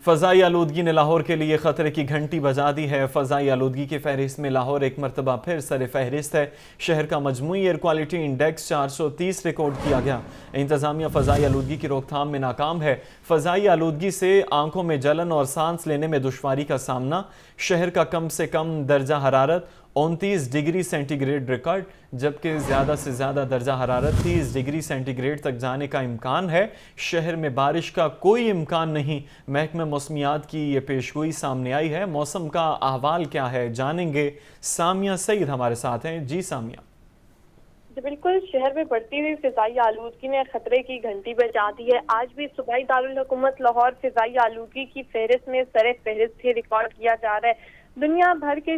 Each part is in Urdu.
فضائی آلودگی نے لاہور کے لیے خطرے کی گھنٹی بجا دی ہے۔ فضائی آلودگی کی فہرست میں لاہور ایک مرتبہ پھر سر فہرست ہے۔ شہر کا مجموعی ایئر کوالٹی انڈیکس 430 ریکارڈ کیا گیا۔ انتظامیہ فضائی آلودگی کی روک تھام میں ناکام ہے۔ فضائی آلودگی سے آنکھوں میں جلن اور سانس لینے میں دشواری کا سامنا۔ شہر کا کم سے کم درجہ حرارت 29 ڈگری سینٹی گریڈ ریکارڈ، جبکہ زیادہ سے زیادہ درجہ حرارت 30 ڈگری سینٹی گریڈ تک جانے کا امکان ہے۔ شہر میں بارش کا کوئی امکان نہیں۔ محکمہ موسمیات کی یہ پیشگوئی سامنے آئی ہے۔ موسم کا احوال کیا ہے جانیں گے، سامیہ سعید ہمارے ساتھ ہیں۔ جی سامیہ۔ بالکل، شہر میں بڑھتی ہوئی فضائی آلودگی نے خطرے کی گھنٹی بجا دی ہے۔ آج بھی صوبائی دارالحکومت لاہور فضائی آلودگی کی فہرست میں سر فہرست ریکارڈ کیا جا رہا ہے۔ دنیا بھر کے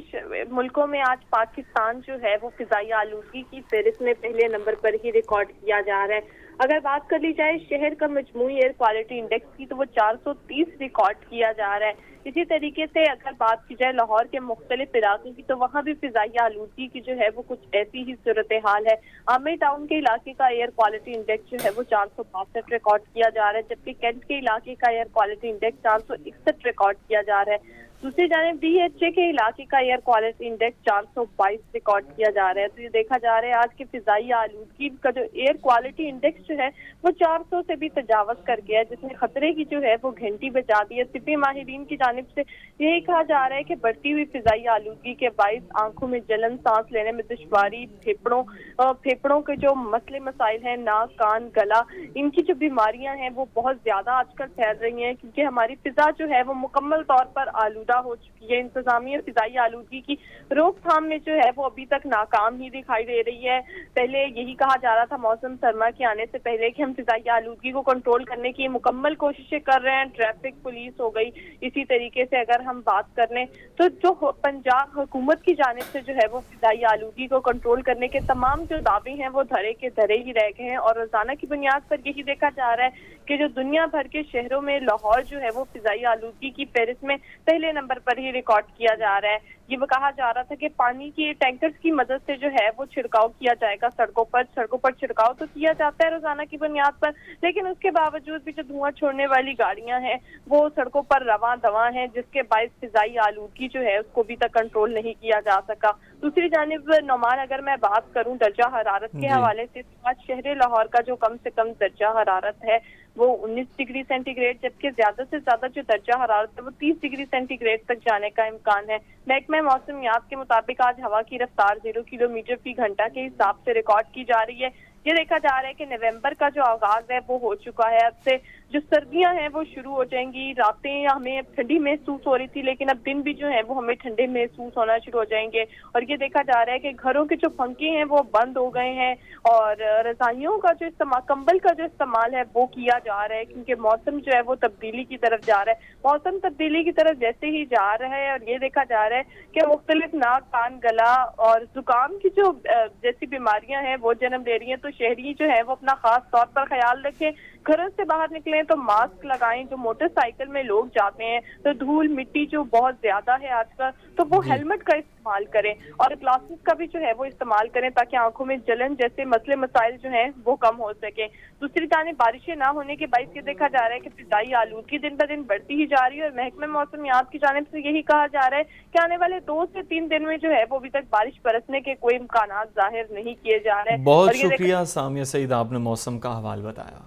ملکوں میں آج پاکستان جو ہے وہ فضائی آلودگی کی فہرست میں پہلے نمبر پر ہی ریکارڈ کیا جا رہا ہے۔ اگر بات کر لی جائے شہر کا مجموعی ایئر کوالٹی انڈیکس کی تو وہ 430 ریکارڈ کیا جا رہا ہے۔ اسی طریقے سے اگر بات کی جائے لاہور کے مختلف علاقوں کی تو وہاں بھی فضائی آلودگی کی جو ہے وہ کچھ ایسی ہی صورتحال ہے۔ عامر ٹاؤن کے علاقے کا ایئر کوالٹی انڈیکس جو ہے وہ 462 ریکارڈ کیا جا رہا ہے، جبکہ کینٹ کے علاقے کا ایئر کوالٹی انڈیکس 461 ریکارڈ کیا جا رہا ہے۔ دوسری جانب ڈی ایچ اے کے علاقے کا ایئر کوالٹی انڈیکس 422 ریکارڈ کیا جا رہا ہے۔ تو یہ دیکھا جا رہا ہے آج کے فضائی آلودگی کا جو ایئر کوالٹی انڈیکس جو ہے وہ 400 سے بھی تجاوز کر گیا ہے، جس میں خطرے کی جو ہے وہ گھنٹی بجا دی ہے۔ طبی ماہرین کی جانب سے یہی کہا جا رہا ہے کہ بڑھتی ہوئی فضائی آلودگی کے باعث آنکھوں میں جلن، سانس لینے میں دشواری، پھیپھڑوں کے جو مسئلے مسائل ہیں، ناک، کان، گلا، ان کی جو بیماریاں ہیں وہ بہت زیادہ آج کل پھیل رہی ہیں، کیونکہ ہماری فضا جو ہے وہ مکمل طور پر آلودہ ہو چکی ہے۔ انتظامیہ فضائی آلودگی کی روک تھام میں جو ہے وہ ابھی تک ناکام ہی دکھائی دے رہی ہے۔ پہلے یہی کہا جا رہا تھا موسم سرما کے آنے سے پہلے کہ ہم فضائی آلودگی کو کنٹرول کرنے کی مکمل کوششیں کر رہے ہیں۔ ٹریفک پولیس ہو گئی، اسی طریقے سے اگر ہم بات کر لیں تو جو پنجاب حکومت کی جانب سے جو ہے وہ فضائی آلودگی کو کنٹرول کرنے کے تمام جو دعوے ہیں وہ دھرے کے دھرے ہی رہ گئے ہیں، اور روزانہ کی بنیاد پر یہی دیکھا جا رہا ہے کہ جو دنیا بھر کے شہروں میں لاہور جو ہے وہ فضائی آلودگی کی فہرست میں پہلے نمبر پر ہی ریکارڈ کیا جا رہا ہے۔ یہ وہ کہا جا رہا تھا کہ پانی کی ٹینکرز کی مدد سے جو ہے وہ چھڑکاؤ کیا جائے گا سڑکوں پر چھڑکاؤ تو کیا جاتا ہے روزانہ کی بنیاد پر، لیکن اس کے باوجود بھی جو دھواں چھوڑنے والی گاڑیاں ہیں وہ سڑکوں پر رواں دواں ہیں، جس کے باعث فضائی آلودگی جو ہے اس کو بھی تک کنٹرول نہیں کیا جا سکا۔ دوسری جانب نعمان، اگر میں بات کروں درجہ حرارت کے حوالے سے تو آج شہر لاہور کا جو کم سے کم درجہ حرارت ہے وہ 19 ڈگری سینٹی گریڈ، جبکہ زیادہ سے زیادہ جو درجہ حرارت ہے وہ 30 ڈگری سینٹی گریڈ تک جانے کا امکان ہے۔ محکمہ موسمیات کے مطابق آج ہوا کی رفتار 0 کلومیٹر فی گھنٹہ کے حساب سے ریکارڈ کی جا رہی ہے۔ یہ دیکھا جا رہا ہے کہ نومبر کا جو آغاز ہے وہ ہو چکا ہے۔ اب سے جو سردیاں ہیں وہ شروع ہو جائیں گی۔ راتیں ہمیں ٹھنڈی محسوس ہو رہی تھی، لیکن اب دن بھی جو ہیں وہ ہمیں ٹھنڈے محسوس ہونا شروع ہو جائیں گے، اور یہ دیکھا جا رہا ہے کہ گھروں کے جو پنکھے ہیں وہ بند ہو گئے ہیں، اور رضائیوں کا جو استعمال، کمبل کا جو استعمال ہے وہ کیا جا رہا ہے، کیونکہ موسم جو ہے وہ تبدیلی کی طرف جا رہا ہے۔ موسم تبدیلی کی طرف جیسے ہی جا رہا ہے، اور یہ دیکھا جا رہا ہے کہ مختلف ناک، کان، گلا اور زکام کی جو جیسی بیماریاں ہیں وہ جنم لے رہی ہیں، تو شہری جو ہے وہ اپنا خاص طور پر خیال رکھیں۔ گھروں سے باہر نکلیں تو ماسک لگائیں۔ جو موٹر سائیکل میں لوگ جاتے ہیں تو دھول مٹی جو بہت زیادہ ہے آج کل، تو وہ ہیلمٹ کا استعمال کریں، اور گلاسز کا بھی جو ہے وہ استعمال کریں تاکہ آنکھوں میں جلن جیسے مسئلے مسائل جو ہیں وہ کم ہو سکیں۔ دوسری جانب بارشیں نہ ہونے کے باعث یہ دیکھا جا رہا ہے کہ فضائی آلودگی دن بہ دن بڑھتی ہی جا رہی ہے، اور محکمہ موسمیات کی جانب سے یہی کہا جا رہا ہے کہ آنے والے 2 سے 3 دن میں جو ہے وہ ابھی تک بارش برسنے کے کوئی امکانات ظاہر نہیں کیے جا رہے۔ بہت شکریہ سامیہ سعید، آپ نے موسم کا حوال بتایا۔